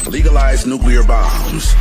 Legalize nuclear bombs.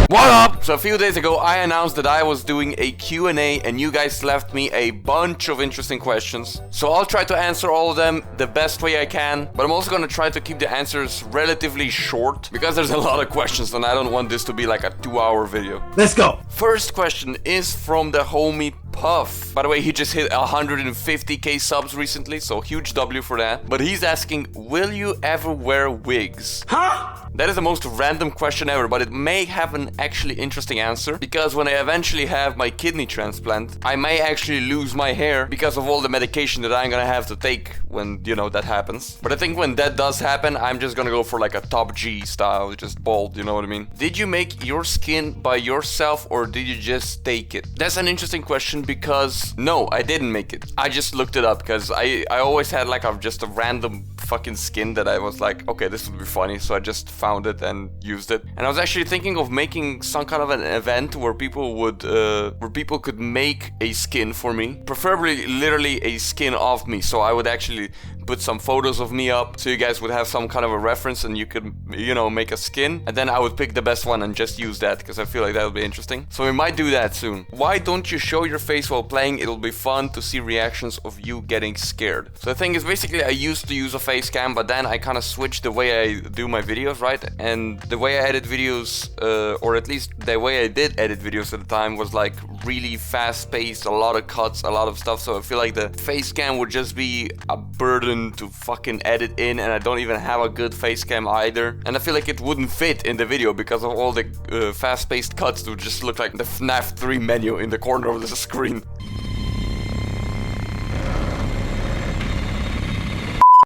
What up? So a few days ago I announced that I was doing a Q&A and you guys left me a bunch of interesting questions. So I'll try to answer all of them the best way I can, but I'm also gonna try to keep the answers relatively short because there's a lot of questions and I don't want this to be like a 2-hour video. Let's go! First question is from the homie Puff. By the way, he just hit 150k subs recently, so huge W for that. But he's asking, will you ever wear wigs? Huh? That is the most random question ever, but it may have an actually interesting answer. Because when I eventually have my kidney transplant, I may actually lose my hair because of all the medication that I'm gonna have to take when, you know, that happens. But I think when that does happen, I'm just gonna go for like a top G style, just bald, you know what I mean? Did you make your skin by yourself or did you just take it? That's an interesting question because no, I didn't make it. I just looked it up because I always had like just a random fucking skin that I was like, okay, this would be funny, so I just found it and used it. And I was actually thinking of making some kind of an event where people would could make a skin for me, preferably literally a skin of me, so I would actually put some photos of me up so you guys would have some kind of a reference and you could, you know, make a skin, and then I would pick the best one and just use that because I feel like that would be interesting. So we might do that soon. Why don't you show your face while playing? It'll be fun to see reactions of you getting scared. So the thing is, basically I used to use a face cam, but then I kind of switched the way I do my videos, right? And the way I edit videos, or at least the way I did edit videos at the time, was like really fast paced, a lot of cuts, a lot of stuff. So I feel like the face cam would just be a burden to fucking edit in, and I don't even have a good face cam either. And I feel like it wouldn't fit in the video because of all the fast paced cuts. It would just look like the FNAF 3 menu in the corner of the screen.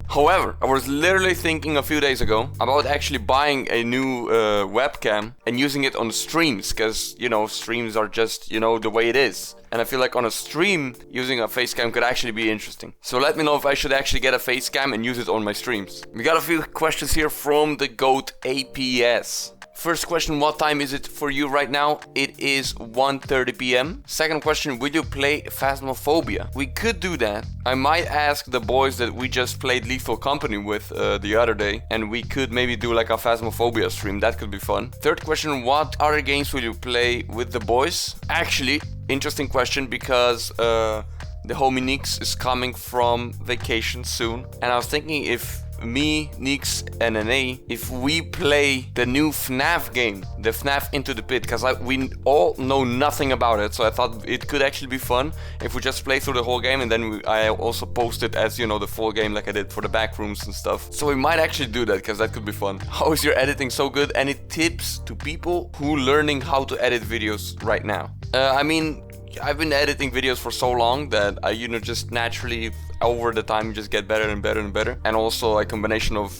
However, I was literally thinking a few days ago about actually buying a new webcam and using it on streams, because, you know, streams are just, you know, the way it is. And I feel like on a stream, using a facecam could actually be interesting. So let me know if I should actually get a facecam and use it on my streams. We got a few questions here from the GOAT APS. First question, what time is it for you right now? It is 1:30 p.m. Second question, will you play Phasmophobia? We could do that. I might ask the boys that we just played Lethal Company with the other day, and we could maybe do like a Phasmophobia stream. That could be fun. Third question, what other games will you play with the boys? Actually, interesting question because the homie Nix is coming from vacation soon, and I was thinking if me, Nix, and NA, if we play the new FNAF game, the FNAF Into the Pit, because we all know nothing about it, so I thought it could actually be fun if we just play through the whole game, and then I also post it as, you know, the full game like I did for the back rooms and stuff. So we might actually do that, because that could be fun. How is your editing so good? Any tips to people who learning how to edit videos right now? I mean, I've been editing videos for so long that I, you know, just naturally over the time just get better and better and better. And also a combination of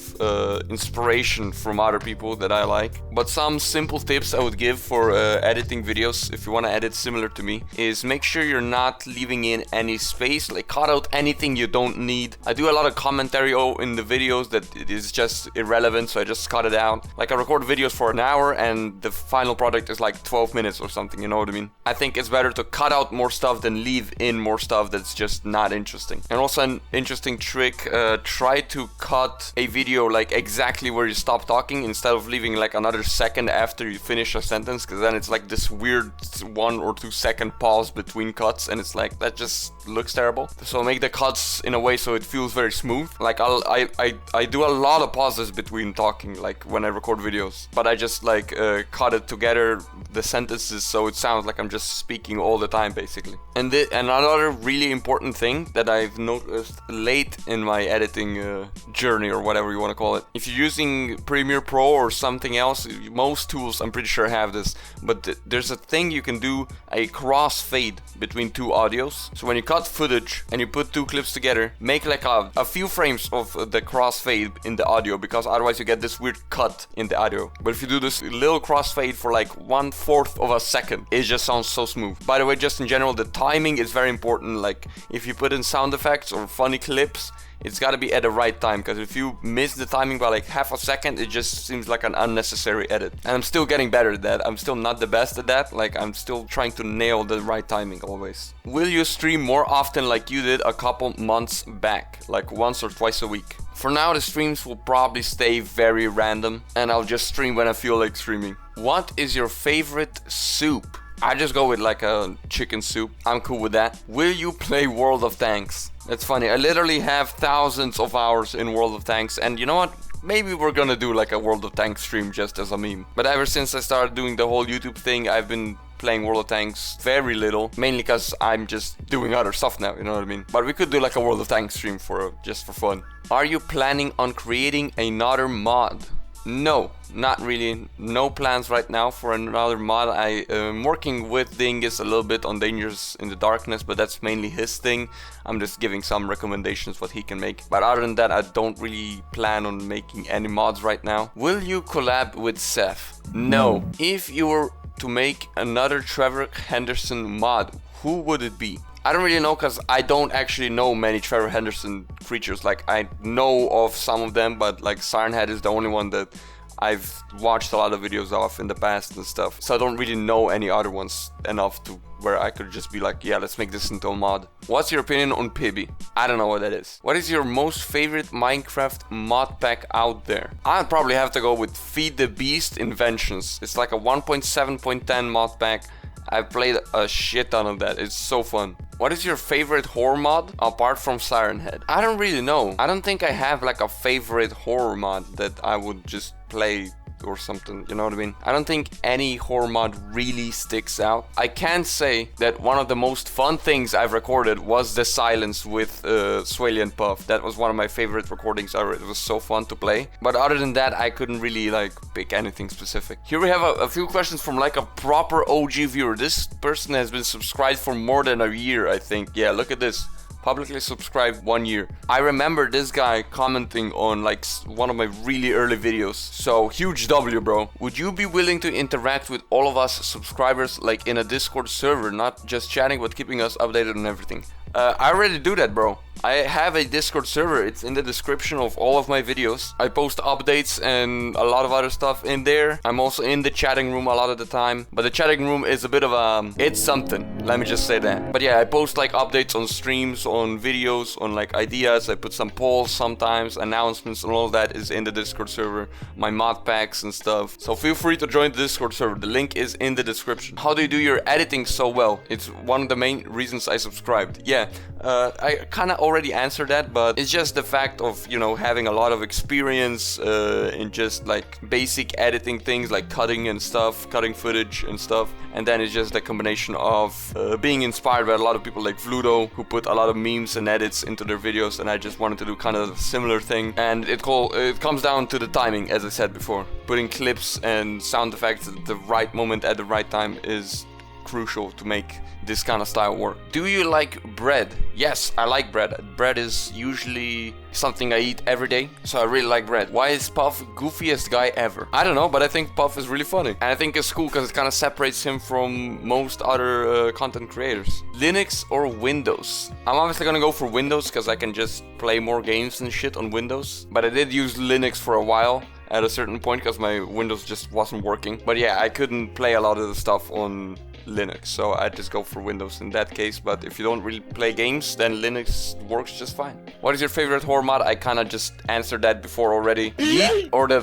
inspiration from other people that I like. But some simple tips I would give for editing videos, if you want to edit similar to me, is make sure you're not leaving in any space. Like, cut out anything you don't need. I do a lot of commentary in the videos that it is just irrelevant, so I just cut it out. Like, I record videos for an hour and the final product is like 12 minutes or something, you know what I mean? I think it's better to cut out more stuff than leave in more stuff that's just not interesting. And also an interesting trick, try to cut a video like exactly where you stop talking instead of leaving like another second after you finish a sentence, because then it's like this weird 1 or 2 second pause between cuts, and it's like, that just looks terrible. So make the cuts in a way so it feels very smooth. Like I do a lot of pauses between talking, like when I record videos, but I just like cut it together, the sentences, so it sounds like I'm just speaking all the time basically. And another really important thing that I've noticed late in my editing journey, or whatever you want to call it, if you're using Premiere Pro or something else, most tools I'm pretty sure have this, but there's a thing you can do, a crossfade between two audios. So when you cut footage and you put 2 clips together, make like a few frames of the crossfade in the audio, because otherwise you get this weird cut in the audio. But if you do this little crossfade for like 1/4 of a second, it just sounds so smooth. By the way, just in general, the timing is very important. Like, if you put in sound effects or funny clips, it's got to be at the right time, because if you miss the timing by like half a second, it just seems like an unnecessary edit. And I'm still getting better at that. I'm still not the best at that. Like, I'm still trying to nail the right timing always. Will you stream more often like you did a couple months back, like once or twice a week? For now, the streams will probably stay very random, and I'll just stream when I feel like streaming. What is your favorite soup? I just go with like a chicken soup. I'm cool with that. Will you play World of Tanks? That's funny. I literally have thousands of hours in World of Tanks, and you know what? Maybe we're gonna do like a World of Tanks stream just as a meme. But ever since I started doing the whole YouTube thing, I've been playing World of Tanks very little, mainly because I'm just doing other stuff now, you know what I mean? But we could do like a World of Tanks stream just for fun. Are you planning on creating another mod? No, not really. No plans right now for another mod. I am working with Dingus a little bit on Dangers in the Darkness, but that's mainly his thing. I'm just giving some recommendations what he can make. But other than that, I don't really plan on making any mods right now. Will you collab with Seth? No. If you were to make another Trevor Henderson mod, who would it be? I don't really know because I don't actually know many Trevor Henderson creatures. Like, I know of some of them, but like Siren is the only one that I've watched a lot of videos of in the past and stuff. So I don't really know any other ones enough to where I could just be like, yeah, let's make this into a mod. What's your opinion on Pibby? I don't know what that is. What is your most favorite Minecraft mod pack out there? I'd probably have to go with Feed the Beast Inventions. It's like a 1.7.10 mod pack. I've played a shit ton of that. It's so fun. What is your favorite horror mod apart from Siren Head? I don't really know. I don't think I have like a favorite horror mod that I would just play or something, you know what I mean? I don't think any horror mod really sticks out. I can say that one of the most fun things I've recorded was the silence with Swaley and Puff. That was one of my favorite recordings ever. It was so fun to play. But other than that, I couldn't really like pick anything specific. Here we have a few questions from like a proper OG viewer. This person has been subscribed for more than a year, I think. Yeah, look at this. Publicly subscribed 1 year. I remember this guy commenting on like one of my really early videos. So huge W, bro. Would you be willing to interact with all of us subscribers like in a Discord server, not just chatting but keeping us updated on everything? I already do that, bro. I have a Discord server. It's in the description of all of my videos. I post updates and a lot of other stuff in there. I'm also in the chatting room a lot of the time. But the chatting room is a bit of a... it's something. Let me just say that. But yeah, I post like updates on streams, on videos, on like ideas. I put some polls sometimes, announcements, and all of that is in the Discord server. My mod packs and stuff. So feel free to join the Discord server. The link is in the description. How do you do your editing so well? It's one of the main reasons I subscribed. Yeah. I kind of already answered that, but it's just the fact of, you know, having a lot of experience in just like basic editing things like cutting and stuff, cutting footage and stuff. And then it's just the combination of being inspired by a lot of people like Fludo, who put a lot of memes and edits into their videos, and I just wanted to do kind of a similar thing. And it comes down to the timing, as I said before. Putting clips and sound effects at the right moment at the right time is crucial to make this kind of style work. Do you like bread? Yes, I like bread. Bread is usually something I eat every day, so I really like bread. Why is Puff goofiest guy ever? I don't know, but I think Puff is really funny. And I think it's cool because it kind of separates him from most other content creators. Linux or Windows? I'm obviously gonna go for Windows because I can just play more games and shit on Windows. But I did use Linux for a while at a certain point because my Windows just wasn't working. But yeah, I couldn't play a lot of the stuff on Linux, so I just go for Windows in that case. But if you don't really play games, then Linux works just fine. What is your favorite horror mod? I kind of just answered that before already. Yeet or the...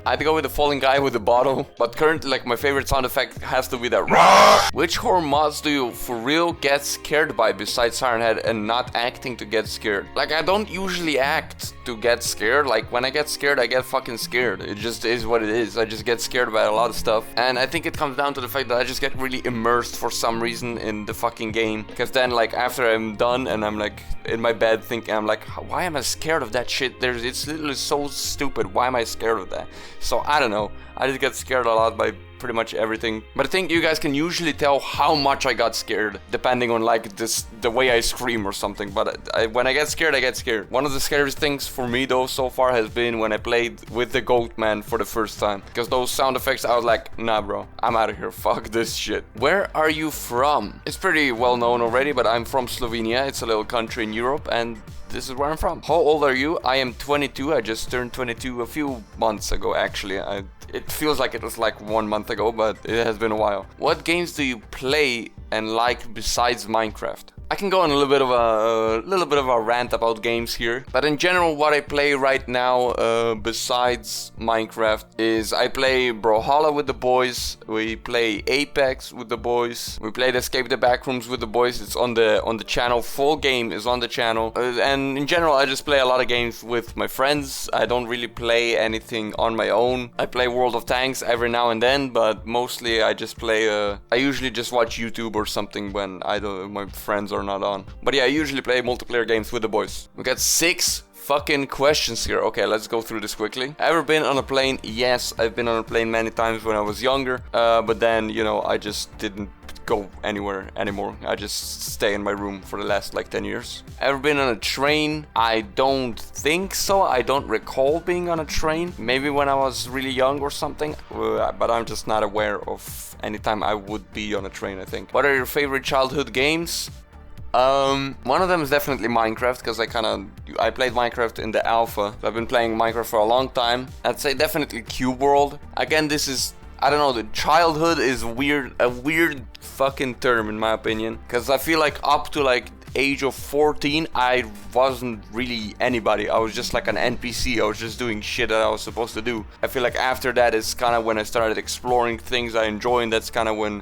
I'd go with the falling guy with the bottle, but currently like my favorite sound effect has to be that roar. Which horror mods do you for real get scared by besides Siren Head and not acting to get scared? Like, I don't usually act to get scared. Like, when I get scared, I get fucking scared. It just is what it is. I just get scared by a lot of stuff, and I think it comes down to the fact that I just get really immersed for some reason in the fucking game. Because then like after I'm done and I'm like in my bed thinking, I'm like, why am I scared of that shit? It's literally so stupid. Why am I scared of that? So I don't know. I just get scared a lot by pretty much everything. But I think you guys can usually tell how much I got scared depending on like the way I scream or something. But when I get scared, I get scared. One of the scariest things for me though so far has been when I played with the Goat Man for the first time. Because those sound effects, I was like, nah bro, I'm out of here, fuck this shit. Where are you from? It's pretty well known already, but I'm from Slovenia. It's a little country in Europe, and this is where I'm from. How old are you? I am 22. I just turned 22 a few months ago actually. It feels like it was like 1 month ago, but it has been a while. What games do you play and like besides Minecraft? I can go on a little bit of a rant about games here, but in general, what I play right now, besides Minecraft, is I play Brawlhalla with the boys. We play Apex with the boys. We played Escape the Backrooms with the boys. It's on the channel. Full game is on the channel. And in general, I just play a lot of games with my friends. I don't really play anything on my own. I play World of Tanks every now and then, but mostly I just play. I usually just watch YouTube or something when my friends are not on. But yeah, I usually play multiplayer games with the boys. We got 6 fucking questions here. Okay, let's go through this quickly. Ever been on a plane? Yes, I've been on a plane many times when I was younger. But then, you know, I just didn't go anywhere anymore. I just stay in my room for the last like 10 years. Ever been on a train? I don't think so. I don't recall being on a train. Maybe when I was really young or something. But I'm just not aware of any time I would be on a train, I think. What are your favorite childhood games? One of them is definitely Minecraft, because I played Minecraft in the alpha. So I've been playing Minecraft for a long time. I'd say definitely Cube World. Again, this is, I don't know, the childhood is a weird fucking term in my opinion, because I feel like up to like age of 14 I wasn't really anybody. I was just like an NPC. I was just doing shit that I was supposed to do. I feel like after that is kind of when I started exploring things I enjoy, and that's kind of when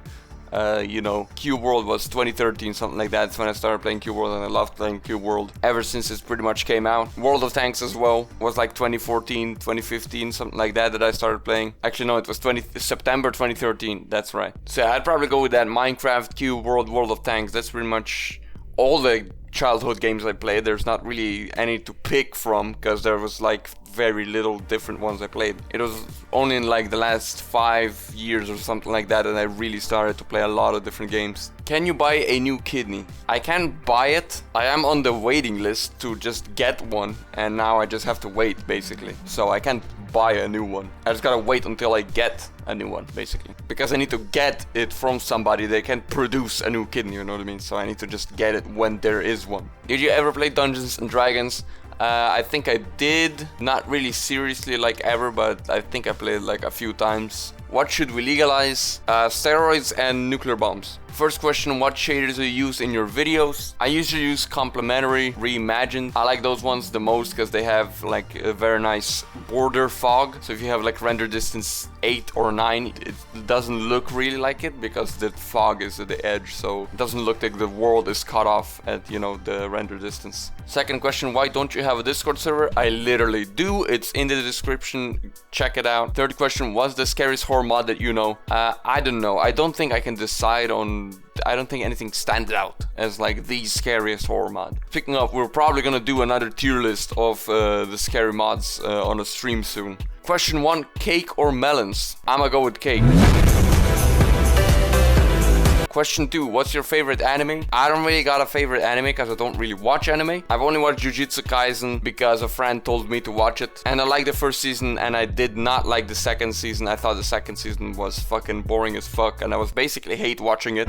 you know, Cube World was 2013, something like that. That's when I started playing Cube World, and I loved playing Cube World ever since it pretty much came out. World of Tanks as well was like 2014, 2015, something like that I started playing. Actually, no, it was September 2013. That's right. So I'd probably go with that. Minecraft, Cube World, World of Tanks. That's pretty much all the childhood games I played. There's not really any to pick from, because there was like very little different ones I played. It was only in like the last 5 years or something like that I really started to play a lot of different games. Can you buy a new kidney? I can buy it. I am on the waiting list to just get one, and now I just have to wait basically. So I can't buy a new one. I just gotta wait until I get a new one basically, because I need to get it from somebody. They can produce a new kidney, you know what I mean? So I need to just get it when there is one. Did you ever play Dungeons and Dragons? I think I did, not really seriously like ever, but I think I played like a few times. What should we legalize? Steroids and nuclear bombs. First question, what shaders do you use in your videos? I usually use complementary, reimagined. I like those ones the most because they have like a very nice border fog. So if you have like render distance 8 or 9, it doesn't look really like it because the fog is at the edge. So it doesn't look like the world is cut off at, you know, the render distance. Second question, why don't you have a Discord server? I literally do. It's in the description. Check it out. Third question, what's the scariest horror mod that you know? I don't know. I don't think I can decide on. I don't think anything stands out as like the scariest horror mod. Speaking of, we're probably gonna do another tier list of the scary mods on a stream soon. Question 1, cake or melons? I'ma go with cake. Question 2, what's your favorite anime? I don't really got a favorite anime because I don't really watch anime. I've only watched Jujutsu Kaisen because a friend told me to watch it. And I liked the first season and I did not like the second season. I thought the second season was fucking boring as fuck and I was basically hate watching it.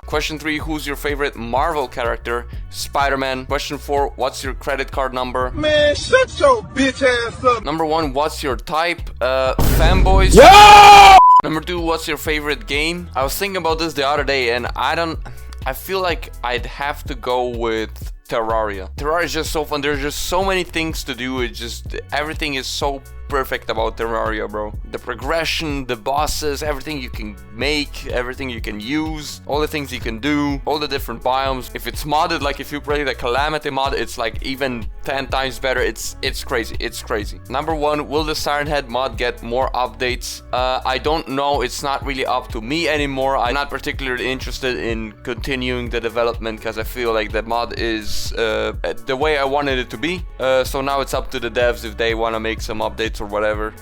Question 3, who's your favorite Marvel character? Spider-Man. Question 4, what's your credit card number? Man, shut your bitch ass up. Number 1, what's your type? Fanboys. Yeah! Number 2, what's your favorite game? I was thinking about this the other day and I feel like I'd have to go with Terraria. Terraria is just so fun. There's just so many things to do. It's just, everything is so perfect about Terraria, bro. The progression, the bosses, everything you can make, everything you can use, all the things you can do, all the different biomes. If it's modded, like if you play the Calamity mod, it's like even 10 times better. It's crazy. It's crazy. Number 1, will the Siren Head mod get more updates? I don't know. It's not really up to me anymore. I'm not particularly interested in continuing the development because I feel like the mod is the way I wanted it to be. So now it's up to the devs if they want to make some updates or whatever.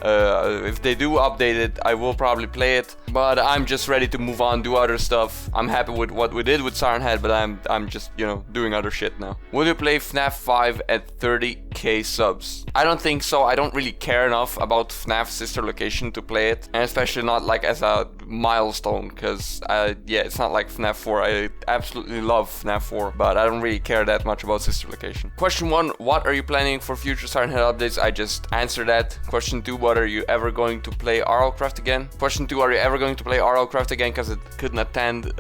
If they do update it, I will probably play it, but I'm just ready to move on, do other stuff. I'm happy with what we did with Siren Head, but I'm just, you know, doing other shit now. Will you play FNAF 5 at 30? 1K subs. I don't think so. I don't really care enough about FNAF Sister Location to play it, and especially not like as a milestone, because yeah, it's not like FNAF 4. I absolutely love FNAF 4, but I don't really care that much about Sister Location. Question 1, what are you planning for future Siren Head updates? I just answered that. Question 2, what are you ever going to play RLCraft again? Question 2, are you ever going to play RLCraft again, because it couldn't attend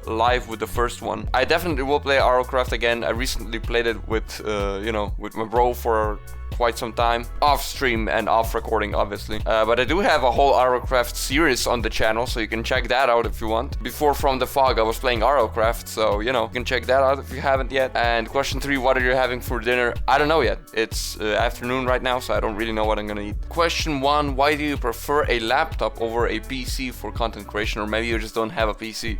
live with the first one. I definitely will play RLCraft again. I recently played it with you know, with my bro for quite some time, off stream and off recording obviously, but I do have a whole RLCraft series on the channel, so you can check that out if you want. Before From the Fog I was playing RLCraft, so you know, you can check that out if you haven't yet. And question 3, what are you having for dinner? I don't know yet. It's afternoon right now, so I don't really know what I'm gonna eat. Question 1, why do you prefer a laptop over a PC for content creation? Or maybe you just don't have a PC.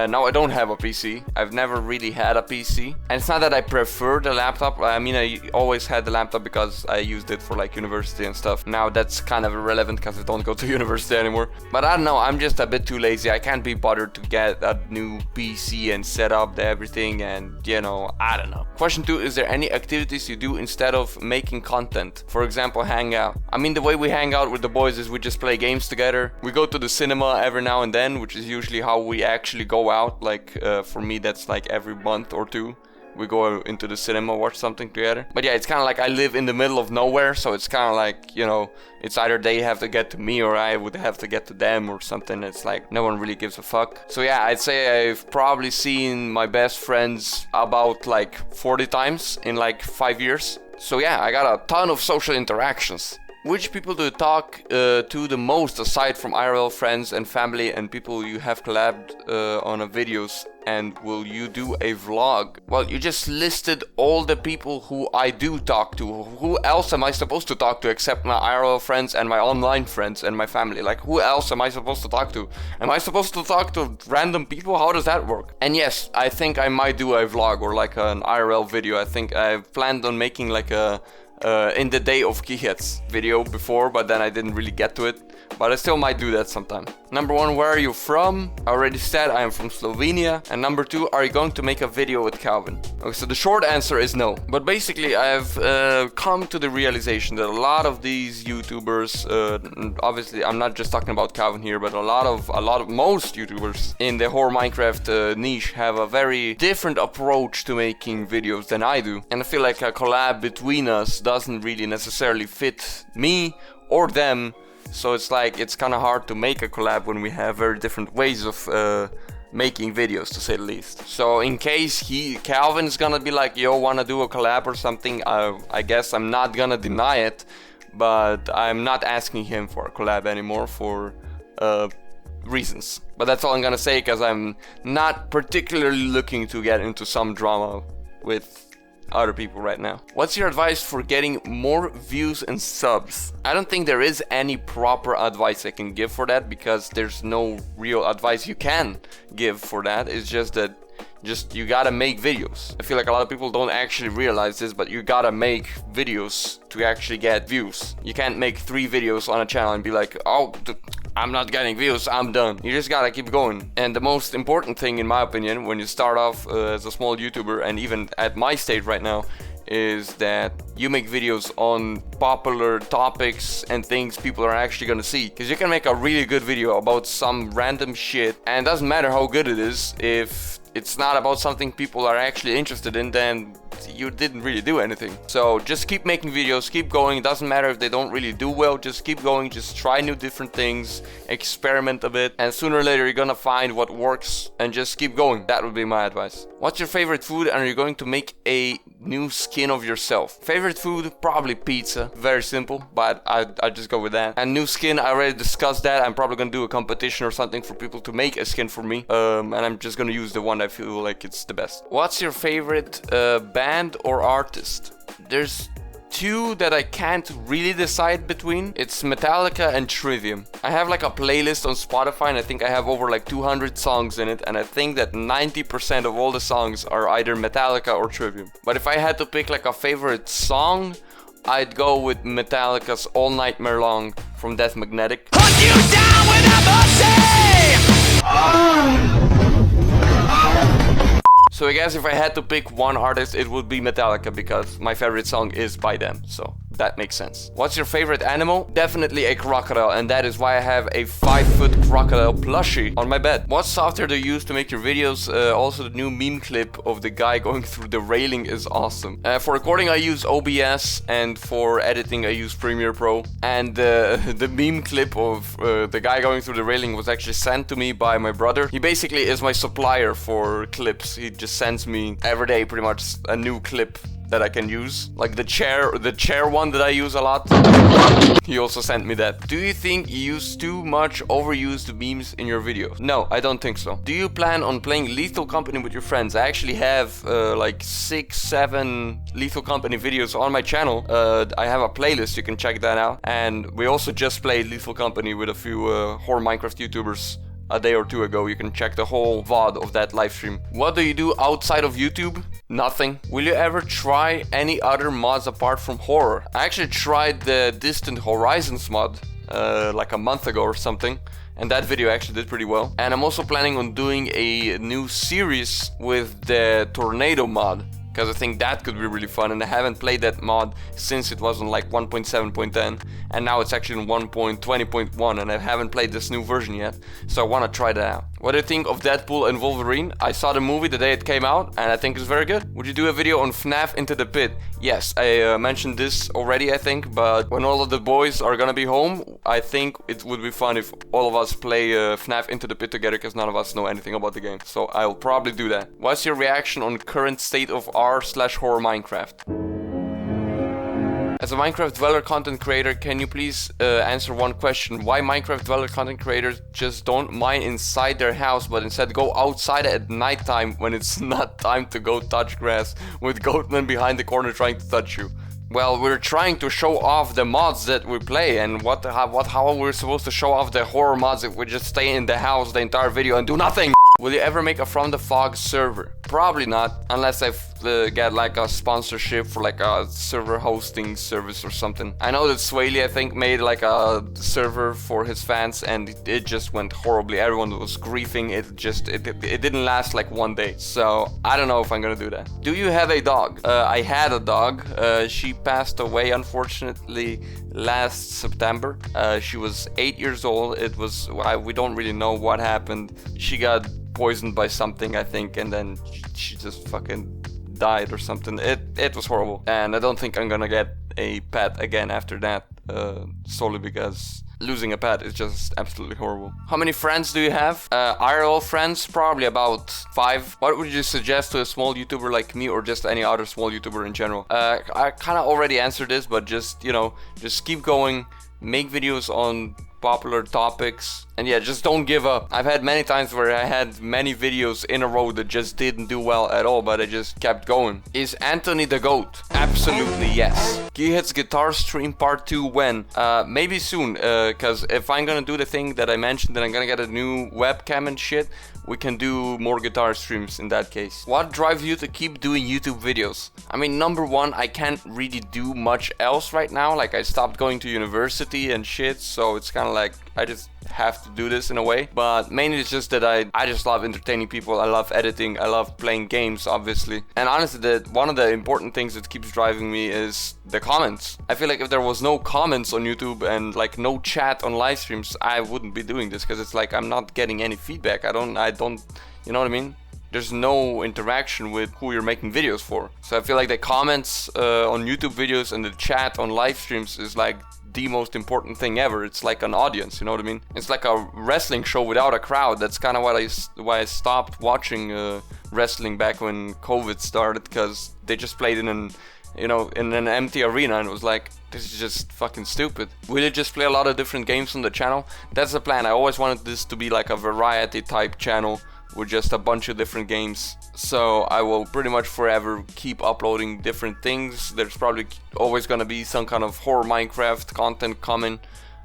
No, I don't have a PC. I've never really had a PC, and it's not that I prefer the laptop. I mean, I always had the laptop because I used it for like university and stuff. Now that's kind of irrelevant because I don't go to university anymore. But I don't know, I'm just a bit too lazy. I can't be bothered to get a new PC and set up everything, and you know, I don't know. Question 2, is there any activities you do instead of making content? For example, hang out. I mean, the way we hang out with the boys is we just play games together. We go to the cinema every now and then, which is usually how we actually go out. Like for me, that's like every month or two. We go into the cinema, watch something together. But yeah, it's kind of like I live in the middle of nowhere, so it's kind of like, you know, it's either they have to get to me or I would have to get to them or something. It's like no one really gives a fuck. So yeah, I'd say I've probably seen my best friends about like 40 times in like 5 years. So yeah, I got a ton of social interactions. Which people do you talk to the most aside from IRL friends and family and people you have collabed on videos? And will you do a vlog? Well, you just listed all the people who I do talk to. Who else am I supposed to talk to except my IRL friends and my online friends and my family? Like, who else am I supposed to talk to? Am I supposed to talk to random people? How does that work? And yes, I think I might do a vlog or like an IRL video. I think I've planned on making like a in the day of Kihec video before, but then I didn't really get to it. But I still might do that sometime. Number 1, where are you from? I already said I am from Slovenia. And number 2, are you going to make a video with Calvin? Okay, so the short answer is no. But basically, I've come to the realization that a lot of these YouTubers, obviously I'm not just talking about Calvin here, but a lot of most YouTubers in the horror Minecraft niche have a very different approach to making videos than I do. And I feel like a collab between us doesn't really necessarily fit me or them. So it's like, it's kind of hard to make a collab when we have very different ways of making videos, to say the least. So in case Calvin is gonna be like, yo, wanna do a collab or something, I guess I'm not gonna deny it, but I'm not asking him for a collab anymore for reasons. But that's all I'm gonna say, because I'm not particularly looking to get into some drama with other people right now. What's your advice for getting more views and subs? I don't think there is any proper advice I can give for that, because there's no real advice you can give for that. It's just that you gotta make videos. I feel like a lot of people don't actually realize this, but you gotta make videos to actually get views. You can't make 3 videos on a channel and be like, oh, I'm not getting views, I'm done. You just gotta keep going. And the most important thing, in my opinion, when you start off as a small YouTuber, and even at my stage right now, is that you make videos on popular topics and things people are actually gonna see. Because you can make a really good video about some random shit, and it doesn't matter how good it is, if it's not about something people are actually interested in, then you didn't really do anything. So just keep making videos, keep going. It doesn't matter if they don't really do well, just keep going, just try new different things, experiment a bit, and sooner or later you're gonna find what works, and just keep going. That would be my advice. What's your favorite food, and are you going to make a new skin of yourself? Favorite food, probably pizza. Very simple, but I just go with that. And new skin, I already discussed that. I'm probably gonna do a competition or something for people to make a skin for me, and I'm just gonna use the one I feel like it's the best. What's your favorite band or artist? There's 2 that I can't really decide between. It's Metallica and Trivium. I have like a playlist on Spotify, and I think I have over like 200 songs in it, and I think that 90% of all the songs are either Metallica or Trivium. But if I had to pick like a favorite song, I'd go with Metallica's All Nightmare Long from Death Magnetic. Put you down without mercy! So I guess if I had to pick one artist, it would be Metallica, because my favorite song is by them, so that makes sense. What's your favorite animal? Definitely a crocodile, and that is why I have a 5-foot crocodile plushie on my bed. What software do you use to make your videos? Also, the new meme clip of the guy going through the railing is awesome. For recording I use OBS, and for editing I use Premiere Pro. And the meme clip of the guy going through the railing was actually sent to me by my brother. He basically is my supplier for clips. He just sends me every day pretty much a new clip that I can use, like the chair one that I use a lot. He also sent me that. Do you think you use too much overused memes in your videos? No, I don't think so. Do you plan on playing Lethal Company with your friends? I actually have like 6-7 Lethal Company videos on my channel. I have a playlist, you can check that out. And we also just played Lethal Company with a few horror Minecraft YouTubers a day or two ago. You can check the whole VOD of that live stream. What do you do outside of YouTube? Nothing. Will you ever try any other mods apart from horror? I actually tried the Distant Horizons mod like a month ago or something, and that video actually did pretty well. And I'm also planning on doing a new series with the Tornado mod, because I think that could be really fun, and I haven't played that mod since it was on like 1.7.10, and now it's actually in 1.20.1, and I haven't played this new version yet, so I want to try that out. What do you think of Deadpool and Wolverine? I saw the movie the day it came out, and I think it's very good. Would you do a video on FNAF Into the Pit? Yes, I mentioned this already, I think, but when all of the boys are gonna be home, I think it would be fun if all of us play FNAF Into the Pit together, because none of us know anything about the game, so I'll probably do that. What's your reaction on current state of r/horror Minecraft? As a Minecraft Dweller content creator, can you please answer one question? Why Minecraft Dweller content creators just don't mine inside their house, but instead go outside at nighttime when it's not time to go touch grass, with Goatman behind the corner trying to touch you? Well, we're trying to show off the mods that we play, and how we're supposed to show off the horror mods if we just stay in the house the entire video and do nothing? Will you ever make a From the Fog server? Probably not, unless I get like a sponsorship for like a server hosting service or something. I know that Swaley, I think, made like a server for his fans, and it just went horribly. Everyone was griefing. It didn't last like one day. So I don't know if I'm gonna do that. Do you have a dog? I had a dog. She passed away, unfortunately, last September. She was 8 years old. We don't really know what happened. She got poisoned by something, I think, and then she just fucking died or something. It was horrible, and I don't think I'm gonna get a pet again after that, solely because losing a pet is just absolutely horrible. How many friends do you have? IRL friends, probably about 5. What would you suggest to a small YouTuber like me, or just any other small YouTuber in general? I kind of already answered this, but just, you know, just keep going, make videos on popular topics, and yeah, just don't give up. I've had many times where I had many videos in a row that just didn't do well at all, but I just kept going. Is Anthony the GOAT? Absolutely yes. Kihec's guitar stream part 2 when? Maybe soon, cause if I'm gonna do the thing that I mentioned, that I'm gonna get a new webcam and shit, we can do more guitar streams in that case. What drives you to keep doing YouTube videos? I mean, number one, I can't really do much else right now. Like, I stopped going to university and shit, so it's kind of like I just have to do this in a way. But mainly it's just that I just love entertaining people. I love editing. I love playing games, obviously. And honestly, one of the important things that keeps driving me is the comments. I feel like if there was no comments on YouTube and like no chat on live streams, I wouldn't be doing this, because it's like I'm not getting any feedback. I don't, you know what I mean? There's no interaction with who you're making videos for. So I feel like the comments on YouTube videos and the chat on live streams is like the most important thing ever. It's like an audience, you know what I mean? It's like a wrestling show without a crowd. That's kind of why I stopped watching wrestling back when COVID started, because they just played in an empty arena, and it was like, this is just fucking stupid. Will you just play a lot of different games on the channel? That's the plan. I always wanted this to be like a variety type channel with just a bunch of different games. So I will pretty much forever keep uploading different things. There's probably always gonna be some kind of horror Minecraft content coming,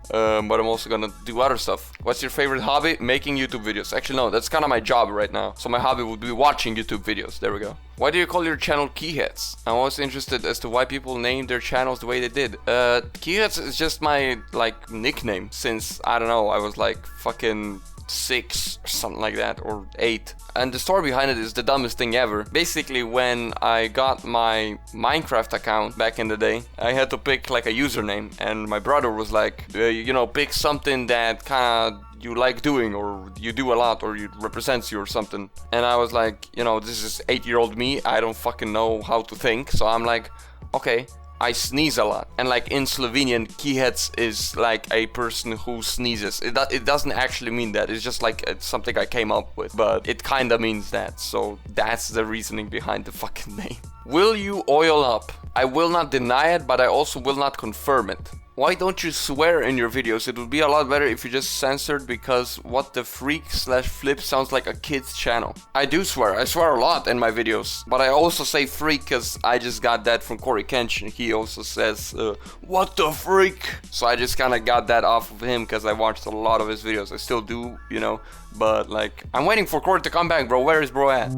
but I'm also gonna do other stuff. What's your favorite hobby? Making YouTube videos. Actually, no, that's kind of my job right now. So my hobby would be watching YouTube videos. There we go. Why do you call your channel Kihec? I'm always interested as to why people name their channels the way they did. Kihec is just my like nickname since, I don't know, I was like fucking 6 or something like that, or 8. And the story behind it is the dumbest thing ever. Basically, when I got my Minecraft account back in the day, I had to pick like a username, and my brother was like, you know, pick something that kind of you like doing, or you do a lot, or it represents you or something. And I was like, you know, this is 8-year-old me, I don't fucking know how to think, so I'm like, okay, I sneeze a lot. And like in Slovenian, Kihec is like a person who sneezes. It doesn't actually mean that, it's just like it's something I came up with, but it kinda means that, so that's the reasoning behind the fucking name. Will you oil up? I will not deny it, but I also will not confirm it. Why don't you swear in your videos? It would be a lot better if you just censored, because what the freak/flip sounds like a kid's channel. I do swear. I swear a lot in my videos. But I also say freak because I just got that from Corey Kenshin. He also says, what the freak? So I just kind of got that off of him because I watched a lot of his videos. I still do, you know. But like, I'm waiting for Corey to come back, bro. Where is bro at?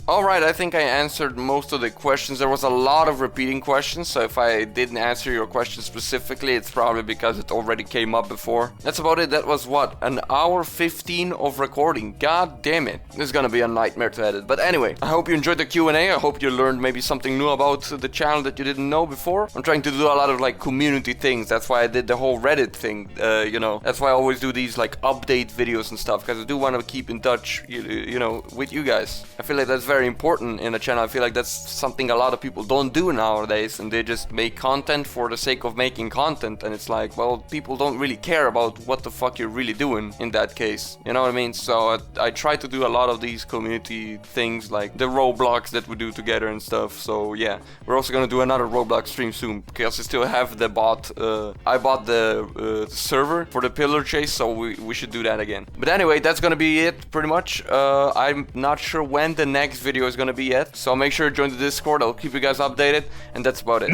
Alright, I think I answered most of the questions. There was a lot of repeating questions, so if I didn't answer your question specifically, it's probably because it already came up before. That's about it. That was what? An hour 15 of recording. God damn it. This is gonna be a nightmare to edit. But anyway, I hope you enjoyed the Q&A. I hope you learned maybe something new about the channel that you didn't know before. I'm trying to do a lot of like community things. That's why I did the whole Reddit thing, you know. That's why I always do these like update videos and stuff, because I do want to keep in touch, you know, with you guys. I feel like that's very important in a channel. I feel like that's something a lot of people don't do nowadays, and they just make content for the sake of making content, and it's like, well, people don't really care about what the fuck you're really doing in that case, you know what I mean? So I try to do a lot of these community things, like the Roblox that we do together and stuff. So yeah, we're also gonna do another Roblox stream soon, because I still have the bot. I bought the server for the pillar chase, so we should do that again. But anyway, that's gonna be it pretty much. I'm not sure when the next video is gonna be yet, so make sure to join the Discord. I'll keep you guys updated, and that's about it.